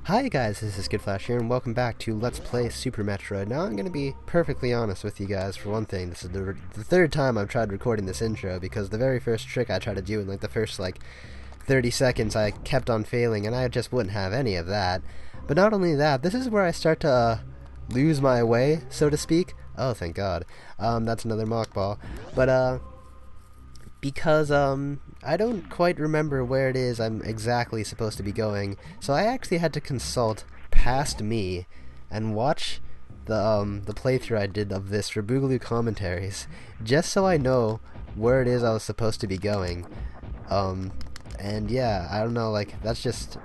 Hi guys, this is Skittflash here, and welcome back to Let's Play Super Metroid. Now I'm going to be perfectly honest with you guys. For one thing, this is the third time I've tried recording this intro, because the very first trick I tried to do in like the first 30 seconds I kept on failing, and I just wouldn't have any of that. But not only that, this is where I start to lose my way, so to speak. Oh, thank God. That's another mock ball. But because I don't quite remember where it is I'm exactly supposed to be going, so I actually had to consult past me and watch the playthrough I did of this for Boogaloo commentaries, just so I know where it is I was supposed to be going. And yeah, I don't know, like that's just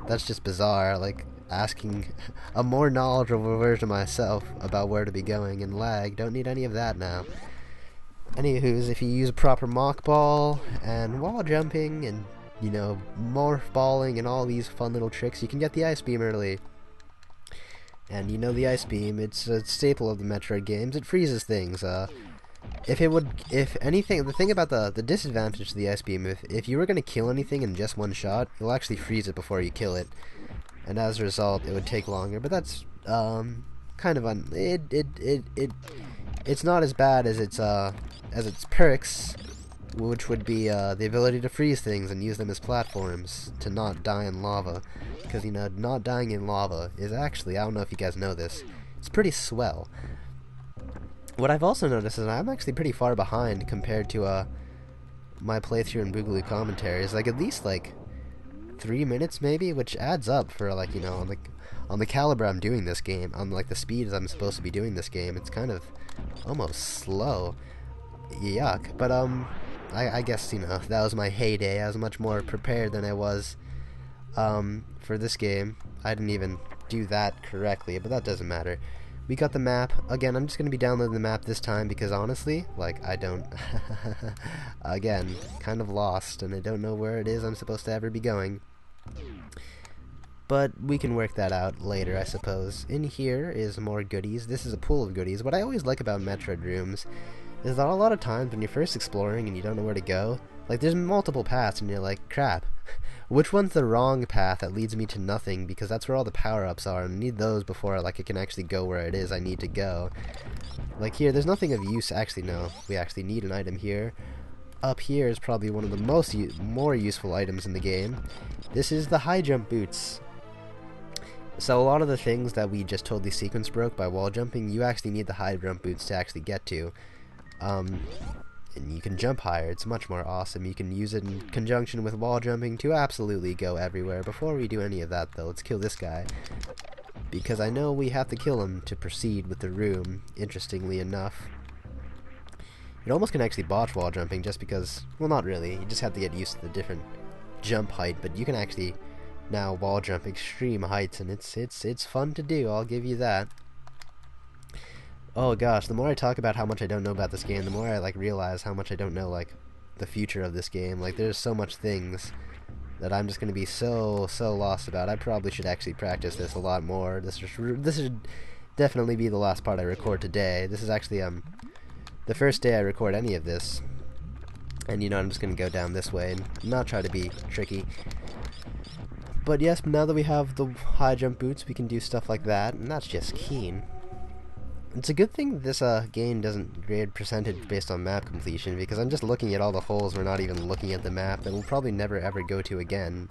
bizarre, like asking a more knowledgeable version of myself about where to be going, and lag, don't need any of that now. Anywho's, if you use a proper mock ball and wall jumping and, you know, morph balling and all these fun little tricks, you can get the ice beam early. And you know the ice beam, it's a staple of the Metroid games. It freezes things. If anything, the thing about the disadvantage to the ice beam, if you were going to kill anything in just one shot, you'll actually freeze it before you kill it. And as a result, it would take longer, but that's, kind of it's not as bad as its perks, which would be the ability to freeze things and use them as platforms to not die in lava. Because, you know, not dying in lava is actually, I don't know if you guys know this, it's pretty swell. What I've also noticed is I'm actually pretty far behind compared to my playthrough in Boogaloo commentaries, like at least 3 minutes maybe, which adds up for you know, on the caliber I'm doing this game, on the speed I'm supposed to be doing this game. It's kind of almost slow. Yuck. But I guess, you know, that was my heyday. I was much more prepared than I was for this game. I didn't even do that correctly, but that doesn't matter. We got the map. Again, I'm just going to be downloading the map this time because honestly, I don't again, kind of lost, and I don't know where it is I'm supposed to ever be going. But we can work that out later, I suppose. In here is more goodies. This is a pool of goodies. What I always like about Metroid rooms is that a lot of times when you're first exploring and you don't know where to go, there's multiple paths and you're like, crap, which one's the wrong path that leads me to nothing, because that's where all the power-ups are, and I need those before I can actually go where it is I need to go. Here, there's nothing of use. Actually, no, we actually need an item here. Up here is probably one of the more useful items in the game. This is the high jump boots. So a lot of the things that we just totally sequence broke by wall jumping, you actually need the high jump boots to actually get to. And you can jump higher. It's much more awesome. You can use it in conjunction with wall jumping to absolutely go everywhere. Before we do any of that, though, let's kill this guy, because I know we have to kill him to proceed with the room, interestingly enough. It almost can actually botch wall jumping just because, well, not really. You just have to get used to the different jump height, but you can actually now wall jump extreme heights, and it's fun to do, I'll give you that. Oh gosh, the more I talk about how much I don't know about this game, the more I realize how much I don't know the future of this game. There's so much things that I'm just gonna be so lost about. I probably should actually practice this a lot more. This should definitely be the last part I record today. This is actually the first day I record any of this, and you know, I'm just gonna go down this way and not try to be tricky. But yes, now that we have the high jump boots, we can do stuff like that, and that's just keen. It's a good thing this game doesn't grade percentage based on map completion, because I'm just looking at all the holes, we're not even looking at the map, that we'll probably never ever go to again.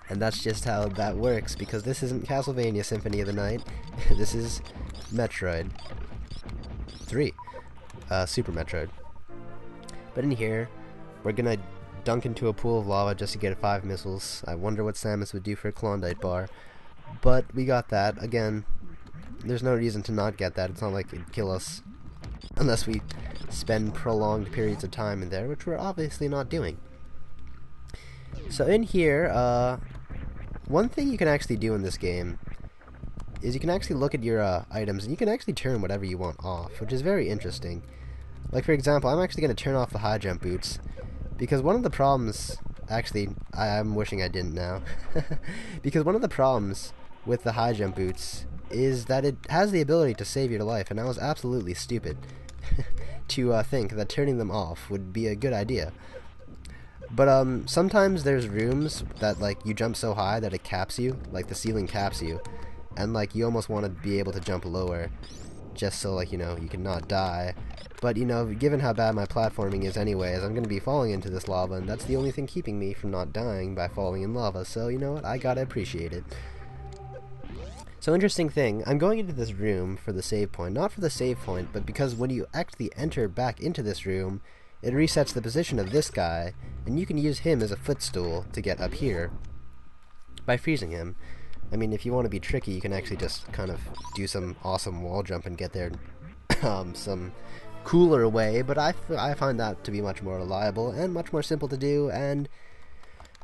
And that's just how that works, because this isn't Castlevania Symphony of the Night, this is Metroid 3, Super Metroid. But in here, we're gonna dunk into a pool of lava just to get 5 missiles. I wonder what Samus would do for a Klondike bar. But we got that. Again, there's no reason to not get that. It's not like it'd kill us unless we spend prolonged periods of time in there, which we're obviously not doing. So in here, one thing you can actually do in this game is you can actually look at your items, and you can actually turn whatever you want off, which is very interesting. For example, I'm actually going to turn off the high jump boots, because one of the problems, actually, I'm wishing I didn't now, because one of the problems with the high jump boots is that it has the ability to save your life, and I was absolutely stupid to think that turning them off would be a good idea. But sometimes there's rooms that like you jump so high that it caps you, like the ceiling caps you, and like you almost want to be able to jump lower, just so like you know you can not die. But you know, given how bad my platforming is anyways, I'm gonna be falling into this lava, and that's the only thing keeping me from not dying by falling in lava. So you know what, I gotta appreciate it. So interesting thing, I'm going into this room for the save point, not for the save point, but because when you actually enter back into this room, it resets the position of this guy, and you can use him as a footstool to get up here by freezing him. I mean, if you want to be tricky, you can actually just kind of do some awesome wall jump and get there some cooler way, but I find that to be much more reliable and much more simple to do, and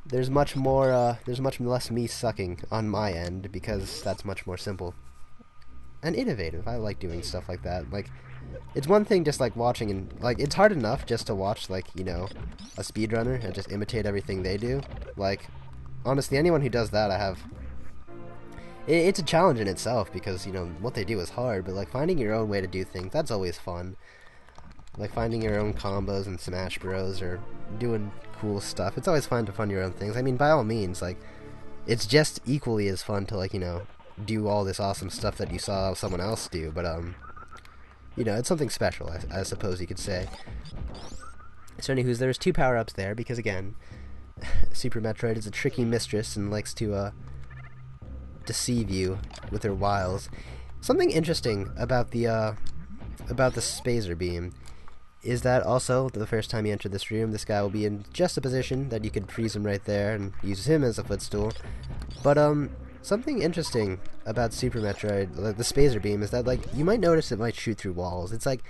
there's much less me sucking on my end because that's much more simple and innovative. I like doing stuff like that. Like, it's one thing just like watching, and like it's hard enough just to watch like, you know, a speedrunner and just imitate everything they do. Like, honestly, anyone who does that, it's a challenge in itself because, you know, what they do is hard, but like finding your own way to do things, that's always fun. Like finding your own combos in Smash Bros. Or doing cool stuff. It's always fun to find your own things. I mean, by all means, like, it's just equally as fun to, like, you know, do all this awesome stuff that you saw someone else do, but, you know, it's something special, I suppose you could say. So anywho, there's 2 power-ups there, because again, Super Metroid is a tricky mistress and likes to, deceive you with her wiles. Something interesting about the Spazer Beam is that also, the first time you enter this room, this guy will be in just a position that you could freeze him right there and use him as a footstool. But, something interesting about Super Metroid, like the Spazer Beam, is that, like, you might notice it might shoot through walls. It's like,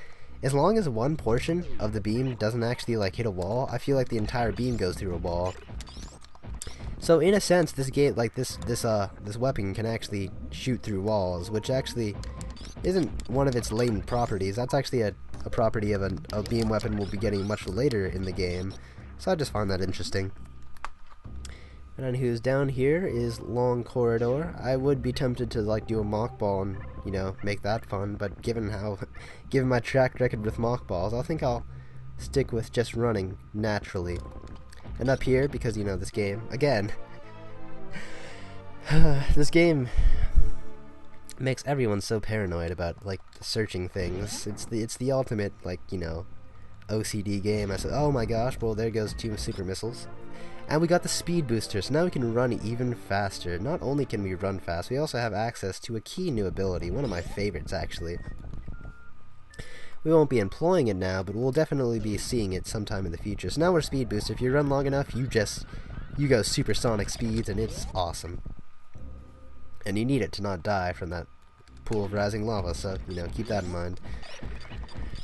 as long as one portion of the beam doesn't actually, like, hit a wall, I feel like the entire beam goes through a wall. So, in a sense, this game, like, this weapon can actually shoot through walls, which actually isn't one of its latent properties. That's actually a property of a beam weapon we'll be getting much later in the game, so I just found that interesting. And then who's down here is Long Corridor. I would be tempted to like do a mock ball and, you know, make that fun, but given my track record with mock balls, I think I'll stick with just running naturally. And up here, because, you know, this game, again, this game makes everyone so paranoid about, like, searching things. It's the ultimate, like, you know, OCD game. I said, oh my gosh, well, there goes 2 super missiles. And we got the speed booster, so now we can run even faster. Not only can we run fast, we also have access to a key new ability, one of my favorites, actually. We won't be employing it now, but we'll definitely be seeing it sometime in the future. So now we're speed booster. If you run long enough, you go supersonic speeds, and it's awesome. And you need it to not die from that pool of rising lava, so, you know, keep that in mind.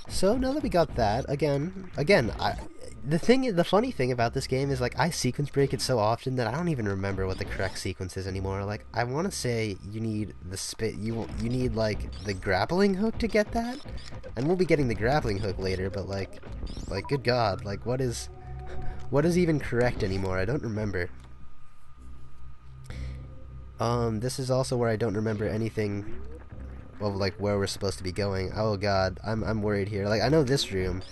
So, now that we got that, again, the funny thing about this game is, like, I sequence break it so often that I don't even remember what the correct sequence is anymore. Like, I want to say you need you need, like, the grappling hook to get that? And we'll be getting the grappling hook later, but, like, good God, like, what is even correct anymore? I don't remember. This is also where I don't remember anything of, like, where we're supposed to be going. Oh God, I'm worried here. Like, I know this room,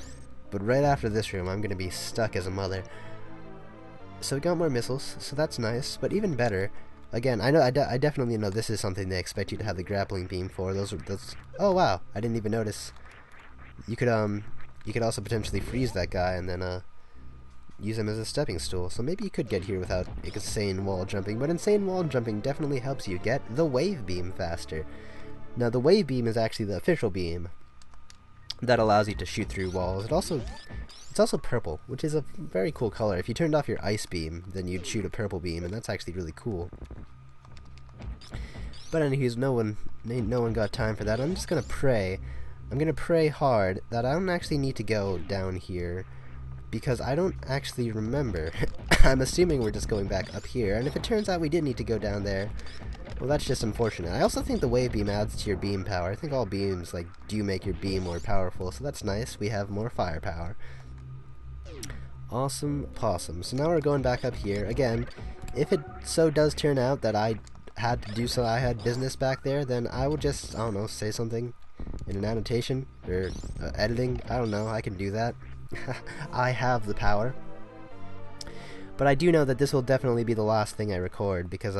but right after this room, I'm gonna be stuck as a mother. So we got more missiles, so that's nice. But even better, again, I definitely know this is something they expect you to have the grappling beam for. Those. Oh wow, I didn't even notice. You could also potentially freeze that guy and then use him as a stepping stool. So maybe you could get here without insane wall jumping, but insane wall jumping definitely helps you get the wave beam faster. Now the wave beam is actually the official beam that allows you to shoot through walls. It's also purple, which is a very cool color. If you turned off your ice beam, then you'd shoot a purple beam, and that's actually really cool. But anyways, no one got time for that. I'm just gonna pray. I'm gonna pray hard that I don't actually need to go down here, because I don't actually remember. I'm assuming we're just going back up here, and if it turns out we did need to go down there, well, that's just unfortunate. I also think the wave beam adds to your beam power. I think all beams, like, do make your beam more powerful, so that's nice. We have more firepower. Awesome possum. So now we're going back up here. Again, if it so does turn out that I had to do so, I had business back there, then I will just, I don't know, say something in an annotation, or editing, I don't know, I can do that. I have the power. But I do know that this will definitely be the last thing I record because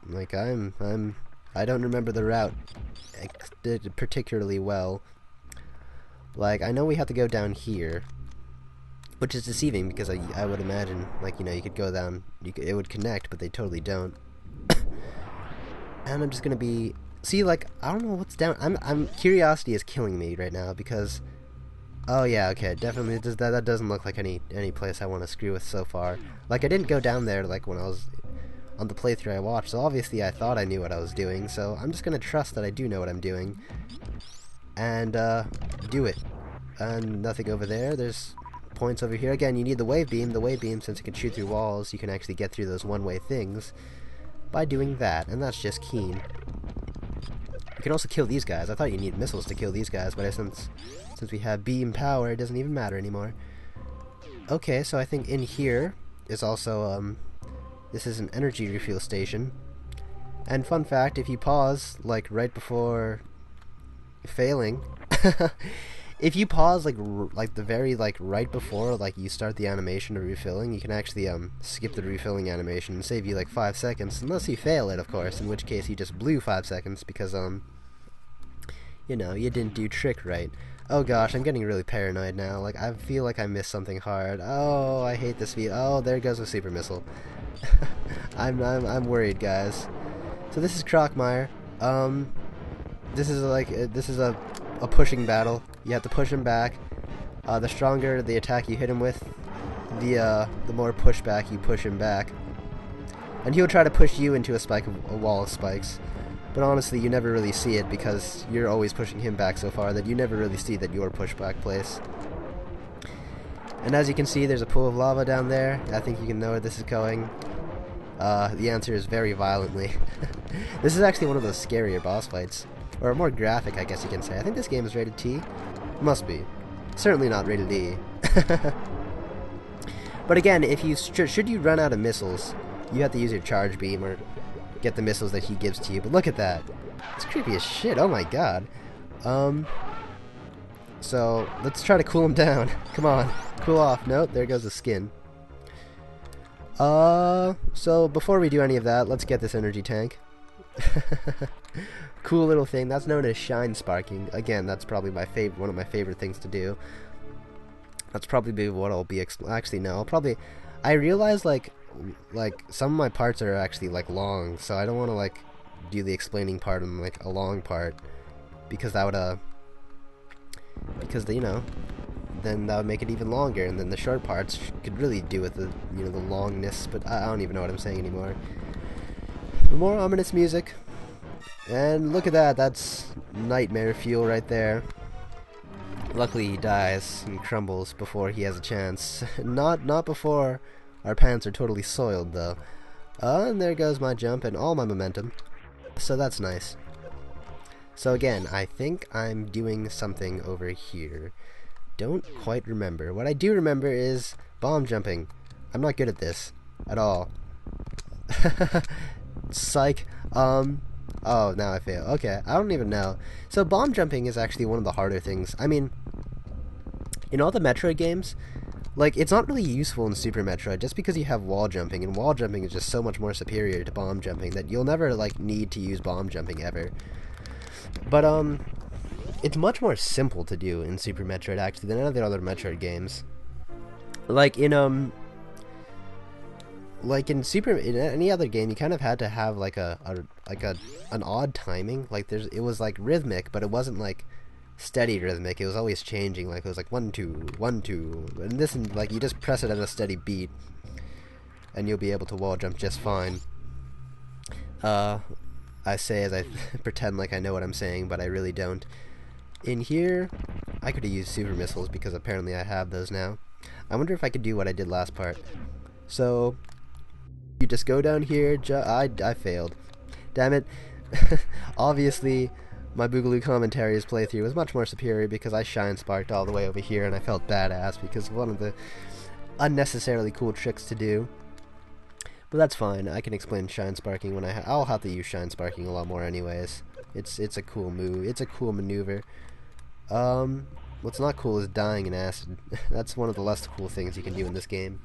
like I don't remember the route particularly well. Like I know we have to go down here, which is deceiving because I would imagine like you could go down, it would connect, but they totally don't. And I'm just gonna be like I don't know what's down. I'm curiosity is killing me right now because oh yeah, okay, definitely that doesn't look like any place I want to screw with so far. Like I didn't go down there like when I was on the playthrough I watched, so obviously I thought I knew what I was doing, so I'm just gonna trust that I do know what I'm doing and do it. And nothing over there. There's points over here. Again, you need the wave beam. The wave beam, since it can shoot through walls, you can actually get through those one-way things by doing that, and that's just keen. You can also kill these guys. I thought you need missiles to kill these guys, but since we have beam power, it doesn't even matter anymore. Okay, so I think in here is also, this is an energy refuel station. And fun fact, if you pause, like, right before failing, if you pause, like the very, right before, you start the animation of refilling, you can actually, skip the refilling animation and save you, 5 seconds, unless you fail it, of course, in which case you just blew 5 seconds because, you didn't do trick right. Oh gosh, I'm getting really paranoid now. Like, I feel like I missed something hard. Oh, I hate this view. Oh, there goes a super missile. I'm worried, guys. So this is Crocmire. This is a pushing battle. You have to push him back. The stronger the attack you hit him with, the more pushback you push him back. And he'll try to push you into a wall of spikes. But honestly, you never really see it because you're always pushing him back so far that you never really see that you're pushed back place. And as you can see, there's a pool of lava down there. I think you can know where this is going. The answer is very violently. This is actually one of those scarier boss fights. Or more graphic, I guess you can say. I think this game is rated T. Must be. Certainly not rated E. But again, if you should you run out of missiles, you have to use your charge beam or get the missiles that he gives to you. But look at that. It's creepy as shit. Oh my god. So, let's try to cool him down. Come on. Cool off. Nope, there goes the skin. So before we do any of that, let's get this energy tank. Cool little thing. That's known as shine sparking. Again, that's probably one of my favorite things to do. That's probably what I'll be actually no. I realize like some of my parts are actually long, so I don't want to do the explaining part in a long part because that would then that would make it even longer, and then the short parts could really do with the the longness, but I don't even know what I'm saying anymore. More ominous music. And look at that, that's nightmare fuel right there. Luckily he dies and crumbles before he has a chance. Not before our pants are totally soiled though. And there goes my jump and all my momentum. So that's nice. So again, I think I'm doing something over here. Don't quite remember. What I do remember is bomb jumping. I'm not good at this at all. Psych. Oh, now I fail. Okay, I don't even know. So bomb jumping is actually one of the harder things. I mean, in all the Metroid games, it's not really useful in Super Metroid just because you have wall jumping, and wall jumping is just so much more superior to bomb jumping that you'll never, need to use bomb jumping ever. But, it's much more simple to do in Super Metroid, actually, than any of the other Metroid games. In any other game, you kind of had to have an odd timing. It was rhythmic, but it wasn't steady rhythmic. It was always changing. It was 1 2 1 2, and this you just press it at a steady beat, and you'll be able to wall jump just fine. I say as I pretend like I know what I'm saying, but I really don't. In here, I could have used super missiles because apparently I have those now. I wonder if I could do what I did last part. So you just go down here. I failed. Damn it. Obviously, my Boogaloo Commentaries playthrough was much more superior because I shine sparked all the way over here and I felt badass because of one of the unnecessarily cool tricks to do. But that's fine. I can explain shine sparking when I'll have to use shine sparking a lot more anyways. It's a cool move. It's a cool maneuver. What's not cool is dying in acid. That's one of the less cool things you can do in this game.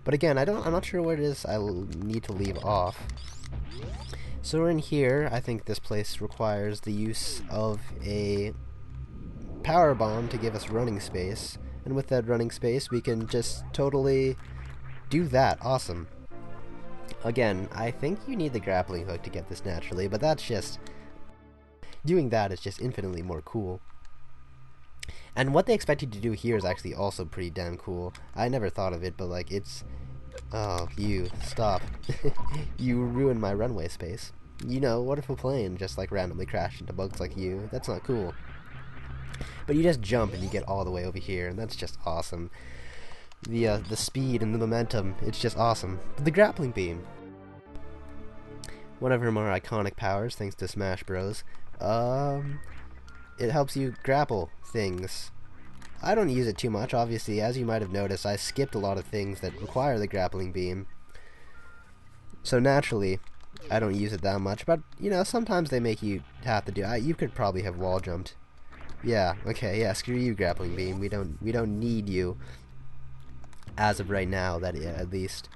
But again, I'm not sure where it is I'll need to leave off. So we're in here. I think this place requires the use of a power bomb to give us running space. And with that running space, we can just totally do that. Awesome. Again, I think you need the grappling hook to get this naturally, but that's just... doing that is just infinitely more cool. And what they expect you to do here is actually also pretty damn cool. I never thought of it, but like it's... oh, you, stop. You ruined my runway space. You know, what if a plane just like randomly crashed into bugs like you? That's not cool. But you just jump and you get all the way over here, and that's just awesome. The speed and the momentum, it's just awesome. The Grappling Beam. One of her more iconic powers, thanks to Smash Bros. It helps you grapple things. I don't use it too much, obviously. As you might have noticed, I skipped a lot of things that require the Grappling Beam. So naturally, I don't use it that much, but, you know, sometimes they make you have to do it. You could probably have wall jumped. Yeah, okay, yeah, screw you, Grappling Beam. We don't need you. As of right now, that at least.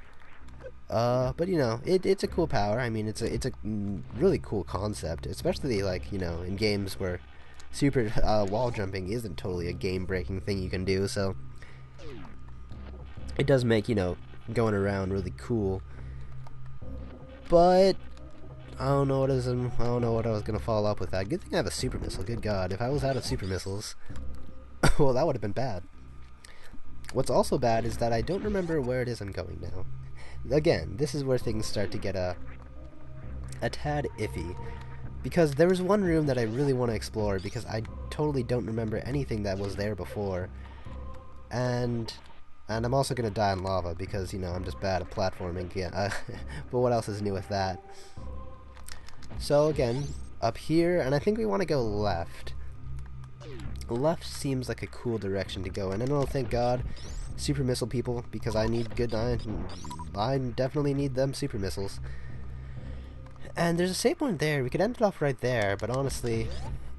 But you know, it's a cool power. I mean, it's a really cool concept, especially like, you know, in games where super wall jumping isn't totally a game-breaking thing you can do. So it does make, you know, going around really cool. But I don't know what I was gonna follow up with that. Good thing I have a super missile. Good God, if I was out of super missiles, well, that would have been bad. What's also bad is that I don't remember where it is I'm going now. Again, this is where things start to get a tad iffy, because there was one room that I really want to explore because I totally don't remember anything that was there before, and I'm also going to die in lava because, you know, I'm just bad at platforming. Yeah, but what else is new with that? So again, up here, and I think we want to go left. Left seems like a cool direction to go in, and oh, thank God, super missile people, because I need good... I definitely need them super missiles. And there's a save point there. We could end it off right there, but honestly,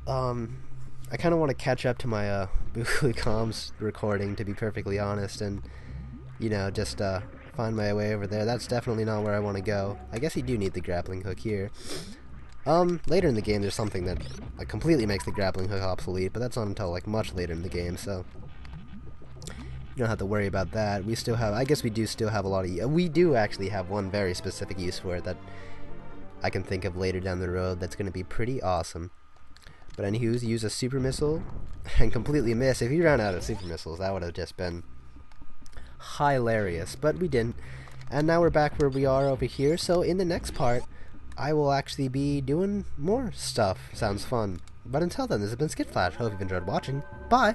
I kind of want to catch up to my Boogly Comms recording, to be perfectly honest, and, you know, just find my way over there. That's definitely not where I want to go. I guess you do need the grappling hook here. Later in the game there's something that like completely makes the grappling hook obsolete, but that's not until like much later in the game, so you don't have to worry about that. We still have, I guess we do still have a lot of, we do actually have one very specific use for it that I can think of later down the road that's going to be pretty awesome. But anywho's, use a super missile and completely miss. If you ran out of super missiles, that would have just been hilarious, but we didn't. And now we're back where we are over here, so in the next part I will actually be doing more stuff. Sounds fun. But until then, this has been Skittflash. Hope you've enjoyed watching. Bye!